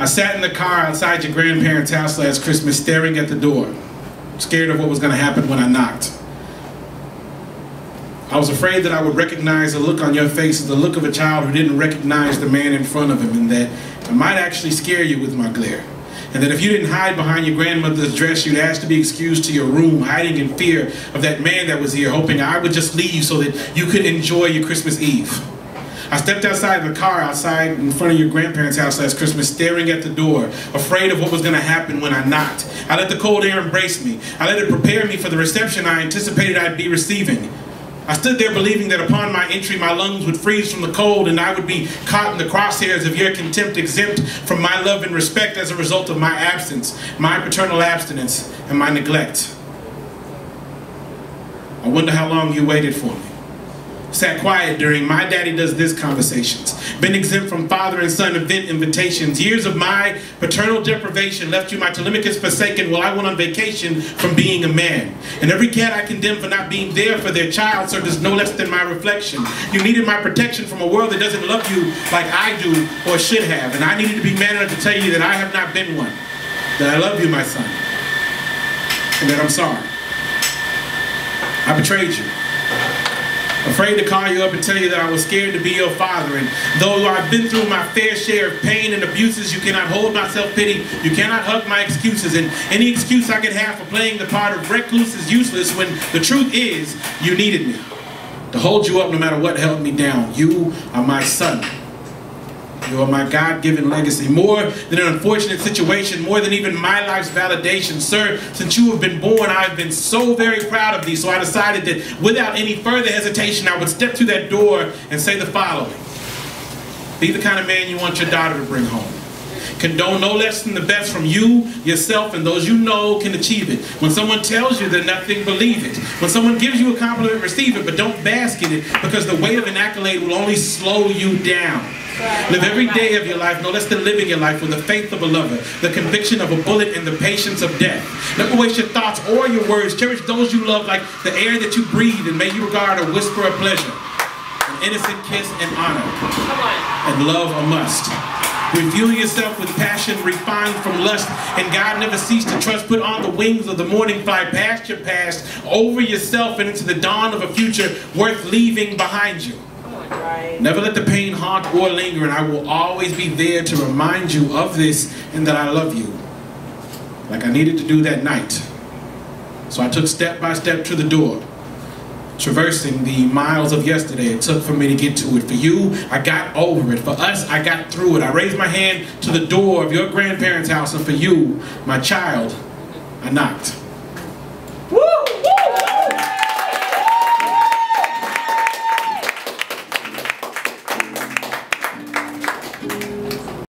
I sat in the car outside your grandparents' house last Christmas staring at the door, scared of what was going to happen when I knocked. I was afraid that I would recognize the look on your face as the look of a child who didn't recognize the man in front of him, and that I might actually scare you with my glare. And that if you didn't hide behind your grandmother's dress, you'd ask to be excused to your room, hiding in fear of that man that was here, hoping I would just leave so that you could enjoy your Christmas Eve. I stepped outside the car outside in front of your grandparents' house last Christmas, staring at the door, afraid of what was going to happen when I knocked. I let the cold air embrace me. I let it prepare me for the reception I anticipated I'd be receiving. I stood there believing that upon my entry, my lungs would freeze from the cold and I would be caught in the crosshairs of your contempt, exempt from my love and respect as a result of my absence, my paternal abstinence, and my neglect. I wonder how long you waited for me. Sat quiet during my daddy does this conversations. Been exempt from father and son event invitations. Years of my paternal deprivation left you my Telemachus forsaken while I went on vacation from being a man. And every cat I condemn for not being there for their child served as no less than my reflection. You needed my protection from a world that doesn't love you like I do or should have. And I needed to be man enough to tell you that I have not been one. That I love you, my son. And that I'm sorry. I betrayed you. Afraid to call you up and tell you that I was scared to be your father. And though I've been through my fair share of pain and abuses, you cannot hold my self-pity. You cannot hug my excuses. And any excuse I could have for playing the part of recluse is useless when the truth is you needed me to hold you up no matter what held me down. You are my son. You are my God-given legacy. More than an unfortunate situation, more than even my life's validation. Sir, since you have been born, I've been so very proud of thee. So I decided that without any further hesitation, I would step through that door and say the following. Be the kind of man you want your daughter to bring home. Condone no less than the best from you, yourself, and those you know can achieve it. When someone tells you that nothing, believe it. When someone gives you a compliment, receive it, but don't bask in it, because the weight of an accolade will only slow you down. Live every day of your life, no less than living your life, with the faith of a lover, the conviction of a bullet, and the patience of death. Never waste your thoughts or your words. Cherish those you love like the air that you breathe, and may you regard a whisper of pleasure, an innocent kiss and honor, and love a must. Refuel yourself with passion refined from lust, and God never ceased to trust. Put on the wings of the morning, fly past your past, over yourself and into the dawn of a future worth leaving behind you. Never let the pain haunt or linger, and I will always be there to remind you of this and that I love you, like I needed to do that night. So I took step by step to the door, traversing the miles of yesterday it took for me to get to it. For you, I got over it. For us, I got through it. I raised my hand to the door of your grandparents' house, and for you, my child, I knocked.